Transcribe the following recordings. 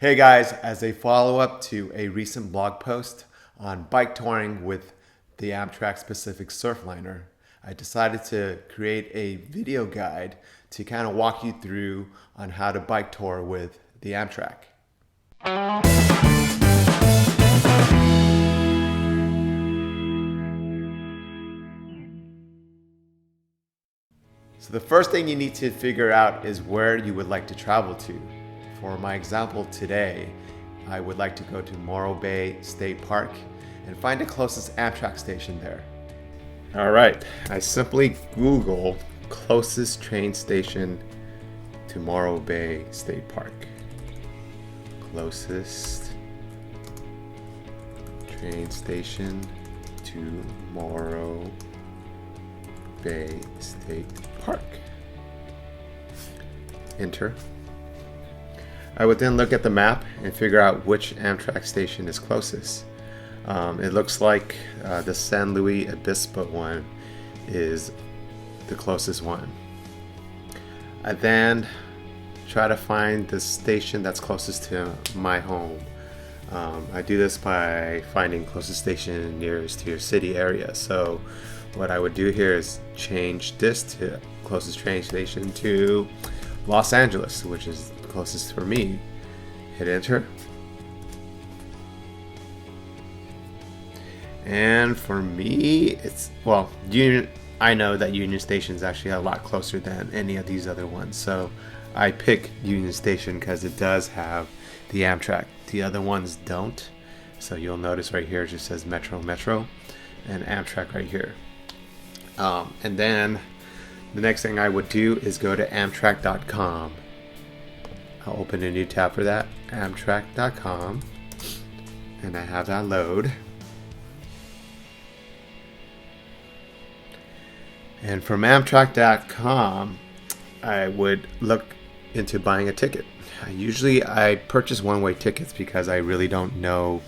Hey guys, as a follow-up to a recent blog post on bike touring with the Amtrak Pacific Surfliner, I decided to create a video guide to kind of walk you through on how to bike tour with the Amtrak. So the first thing you need to figure out is where you would like to travel to. For my example today, I would like to go to Morro Bay State Park and find the closest Amtrak station there. All right, I simply Google closest train station to Morro Bay State Park. Closest train station to Morro Bay State Park. Enter. I would then look at the map and figure out which Amtrak station is closest. It looks like the San Luis Obispo one is the closest one. I then try to find the station that's closest to my home. I do this by finding closest station nearest to your city area. So what I would do here is change this to closest train station to Los Angeles, which is the closest for me. Hit enter. And for me, it's, well, I know that Union Station is actually a lot closer than any of these other ones. So I pick Union Station because it does have the Amtrak. The other ones don't. So you'll notice right here it just says Metro, and Amtrak right here. And then the next thing I would do is go to Amtrak.com. I'll open a new tab for that, Amtrak.com, and I have that load. And from Amtrak.com, I would look into buying a ticket. Usually I purchase one-way tickets because I really don't know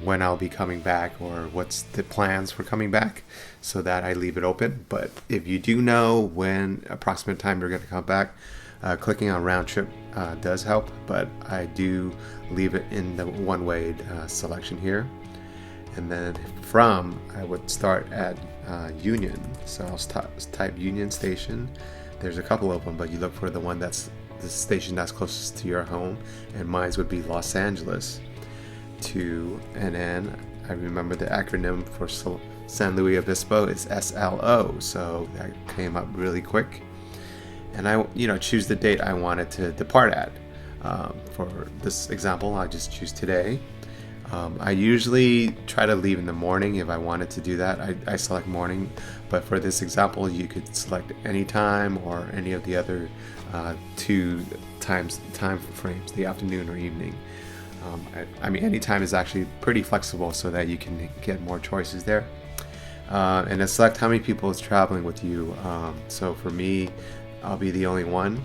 when I'll be coming back or what's the plans for coming back, so that I leave it open. But if you do know when approximate time you're going to come back, clicking on round trip does help, but I do leave it in the one-way selection here. And then I would start at Union. So I'll type Union Station. There's a couple of them, but you look for the one that's the station that's closest to your home, and mine would be Los Angeles. And then I remember the acronym for San Luis Obispo is SLO, so that came up really quick. And I choose the date I wanted to depart at. For this example, I just choose today. I usually try to leave in the morning. If I wanted to do that, I select morning, but for this example you could select any time or any of the other two time frames, the afternoon or evening. I mean, any time is actually pretty flexible so that you can get more choices there. And then select how many people is traveling with you. So for me, I'll be the only one.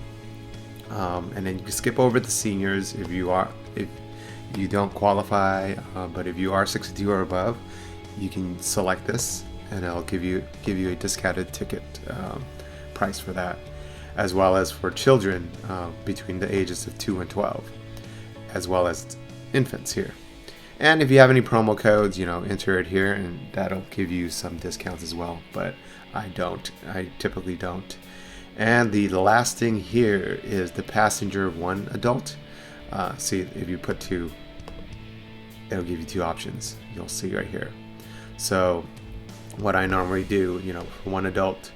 And then you can skip over the seniors if you don't qualify, but if you are 62 or above, you can select this and it'll give you a discounted ticket price for that, as well as for children between the ages of 2 and 12, as well as infants here. And if you have any promo codes, enter it here and that'll give you some discounts as well, but I typically don't. And the last thing here is the passenger one adult. See, if you put 2, it'll give you 2 options. You'll see right here. So what I normally do, for one adult,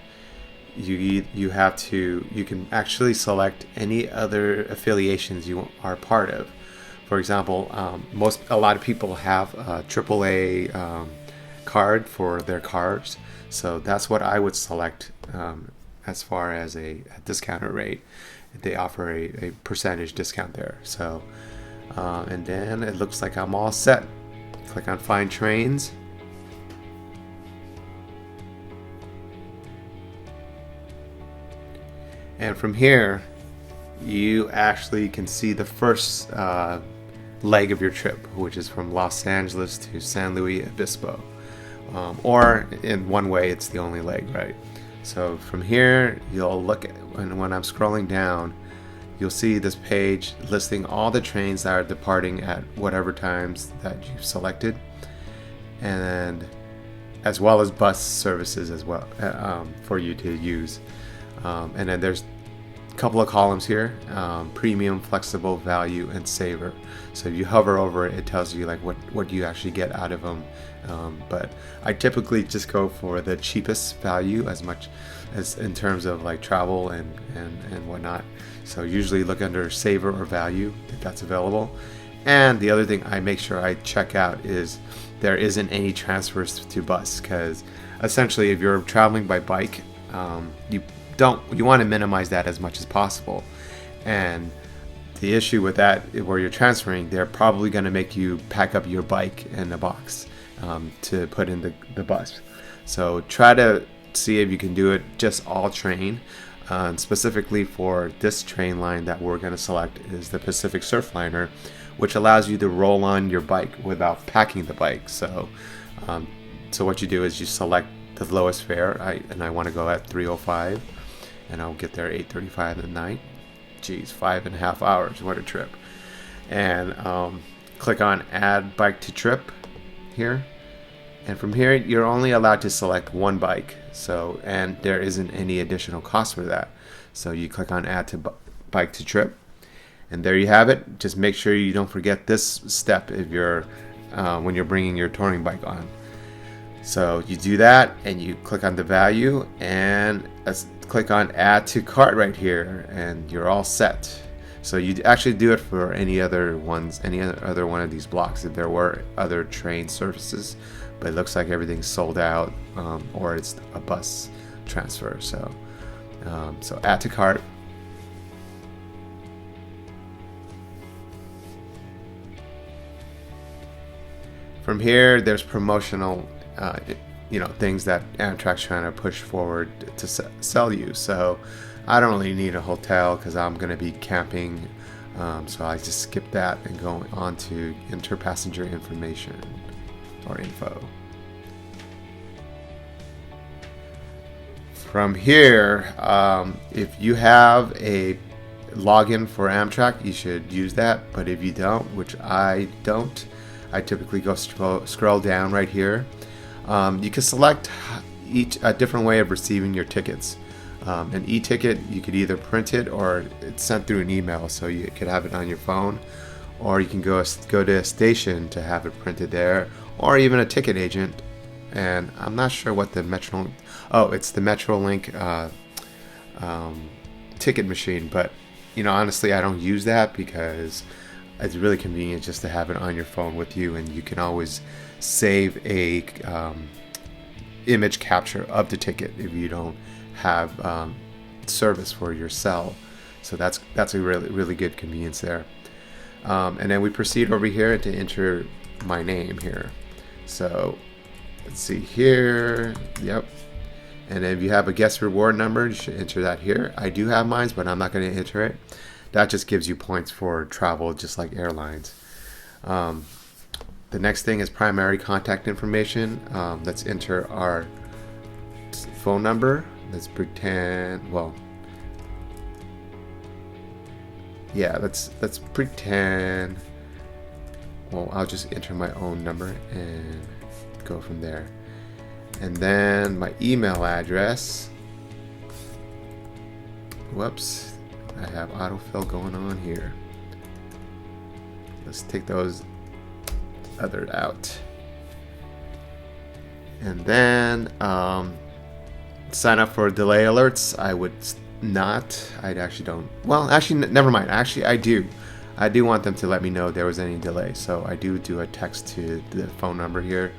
you can actually select any other affiliations you are part of. For example, a lot of people have a AAA card for their cars, so that's what I would select as far as a discounted rate. They offer a percentage discount there. So and then it looks like I'm all set. Click on Find Trains. And from here, you actually can see the first leg of your trip, which is from Los Angeles to San Luis Obispo. Or in one way, it's the only leg, right? So from here, you'll look at, when I'm scrolling down, you'll see this page listing all the trains that are departing at whatever times that you've selected, and as well as bus services as well for you to use. And then there's a couple of columns here: premium, flexible, value, and saver. So if you hover over it, it tells you like what you actually get out of them. But I typically just go for the cheapest value, as much as in terms of like travel and whatnot. So usually look under saver or value if that's available. And the other thing I make sure I check out is there isn't any transfers to bus, because essentially if you're traveling by bike, you want to minimize that as much as possible. And the issue with that, where you're transferring, they're probably going to make you pack up your bike in a box to put in the bus. So try to see if you can do it just all train. Specifically for this train line that we're going to select is the Pacific Surfliner, which allows you to roll on your bike without packing the bike. So what you do is you select the lowest fare, and I want to go at 305, and I'll get there 8:35 at night. Geez, 5.5 hours, what a trip. And click on add bike to trip here, and from here you're only allowed to select one bike, so, and there isn't any additional cost for that. So you click on add to bike to trip, and there you have it. Just make sure you don't forget this step if you're when you're bringing your touring bike on. So you do that, and you click on the value, and click on add to cart right here, and you're all set. So you actually do it for any other one of these blocks if there were other train services, but it looks like everything's sold out, or it's a bus transfer. So add to cart. From here, there's promotional things that Amtrak's trying to push forward to sell you. So I don't really need a hotel because I'm going to be camping, so I just skip that and go on to enter passenger information or info. From here, if you have a login for Amtrak, you should use that, but if you don't, which I don't, I typically go scroll down right here. You can select a different way of receiving your tickets. An e-ticket, you could either print it or it's sent through an email, so you could have it on your phone, or you can go to a station to have it printed there, or even a ticket agent. And I'm not sure what the it's the Metrolink ticket machine, but honestly I don't use that because it's really convenient just to have it on your phone with you, and you can always save a image capture of the ticket if you don't have service for your cell. So that's a really good convenience there. And then we proceed over here to enter my name here. So let's see here. Yep. And then if you have a guest reward number, you should enter that here. I do have mine, but I'm not going to enter it. That just gives you points for travel, just like airlines. The next thing is primary contact information. Let's enter our phone number. Let's pretend, let's pretend, I'll just enter my own number and go from there. And then my email address. Whoops, I have autofill going on here. Let's take those others out. And then sign up for delay alerts. I would not. I actually don't. Well, actually, never mind. Actually, I do. I do want them to let me know if there was any delay. So I do a text to the phone number here,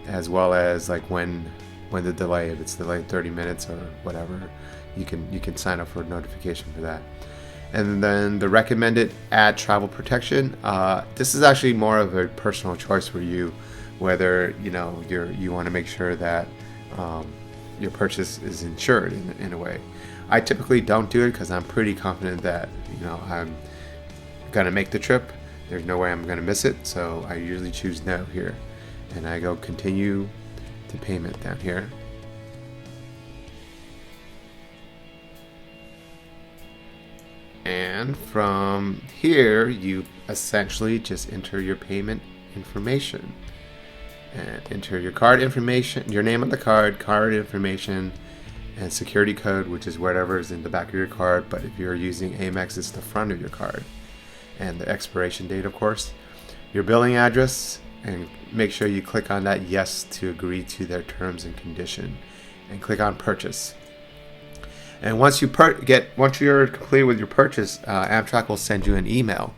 as well as like when the delay, if it's delayed 30 minutes or whatever, you can sign up for a notification for that. And then the recommended add travel protection. This is actually more of a personal choice for you, whether you want to make sure that your purchase is insured in a way. I typically don't do it because I'm pretty confident that I'm gonna make the trip. There's no way I'm gonna miss it, so I usually choose no here, and I go continue to payment down here. And And from here, you essentially just enter your payment information. And enter your card information, your name on the card information, and security code, which is whatever is in the back of your card. But if you're using Amex, it's the front of your card. And the expiration date, of course. Your billing address, and make sure you click on that yes to agree to their terms and condition. And click on purchase. And once you're complete with your purchase, Amtrak will send you an email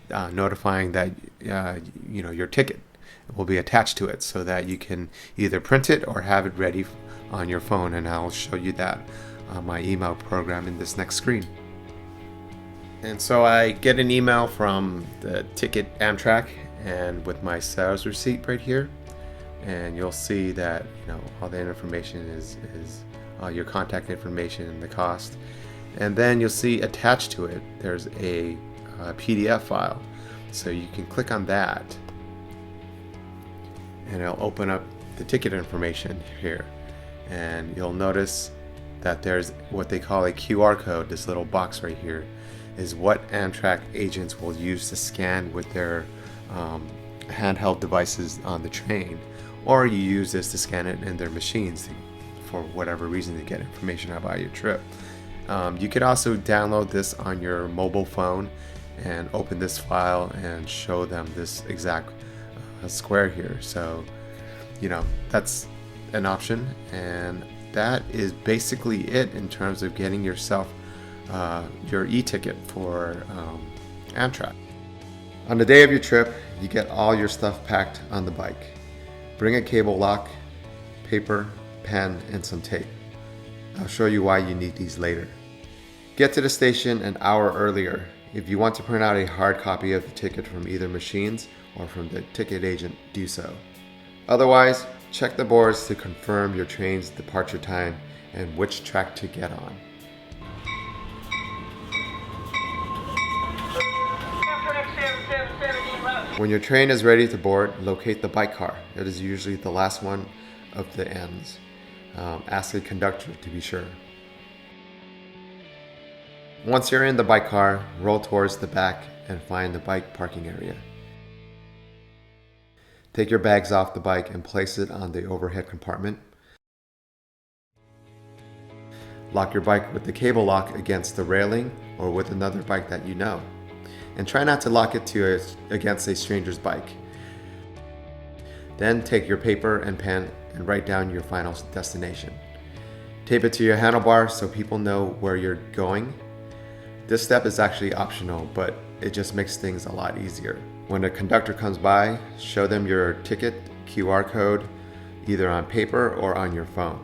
notifying that your ticket will be attached to it, so that you can either print it or have it ready on your phone. And I'll show you that on my email program in this next screen. And so I get an email from the ticket Amtrak, and with my sales receipt right here, and you'll see that all the information is your contact information and the cost. And then you'll see attached to it there's a PDF file, so you can click on that and it'll open up the ticket information here. And you'll notice that there's what they call a QR code. This little box right here is what Amtrak agents will use to scan with their handheld devices on the train, or you use this to scan it in their machines for whatever reason to get information about your trip. You could also download this on your mobile phone and open this file and show them this exact square here. So that's an option, and that is basically it in terms of getting yourself your e-ticket for Amtrak. On the day of your trip, you get all your stuff packed on the bike. Bring a cable lock, paper, pen, and some tape. I'll show you why you need these later. Get to the station an hour earlier. If you want to print out a hard copy of the ticket from either machines or from the ticket agent, do so. Otherwise, check the boards to confirm your train's departure time and which track to get on. When your train is ready to board, locate the bike car. It is usually the last one of the ends. Ask the conductor to be sure. Once you're in the bike car, roll towards the back and find the bike parking area. Take your bags off the bike and place it on the overhead compartment. Lock your bike with the cable lock against the railing or with another bike that you know. And try not to lock it against a stranger's bike. Then take your paper and pen and write down your final destination. Tape it to your handlebar so people know where you're going. This step is actually optional, but it just makes things a lot easier. When a conductor comes by, show them your ticket QR code either on paper or on your phone.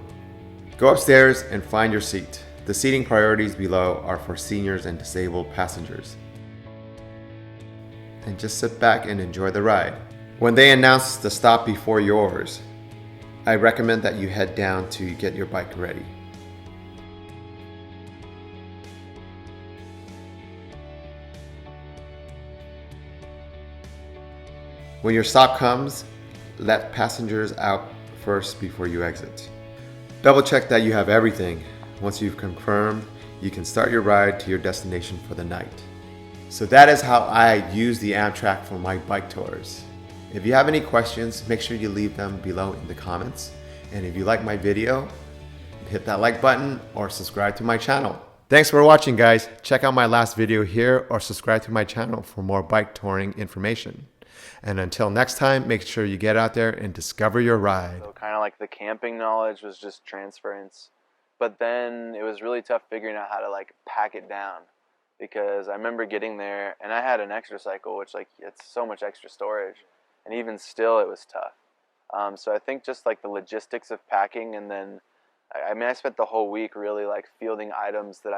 Go upstairs and find your seat. The seating priorities below are for seniors and disabled passengers. And just sit back and enjoy the ride. When they announce the stop before yours, I recommend that you head down to get your bike ready. When your stop comes, let passengers out first before you exit. Double check that you have everything. Once you've confirmed, you can start your ride to your destination for the night. So that is how I use the Amtrak for my bike tours. If you have any questions, make sure you leave them below in the comments. And if you like my video, hit that like button or subscribe to my channel. Thanks for watching, guys. Check out my last video here or subscribe to my channel for more bike touring information. And until next time, make sure you get out there and discover your ride. So kind of like the camping knowledge was just transference. But then it was really tough figuring out how to pack it down. Because I remember getting there, and I had an extra cycle, which it's so much extra storage, and even still it was tough. So I think just the logistics of packing, and then I spent the whole week really fielding items that I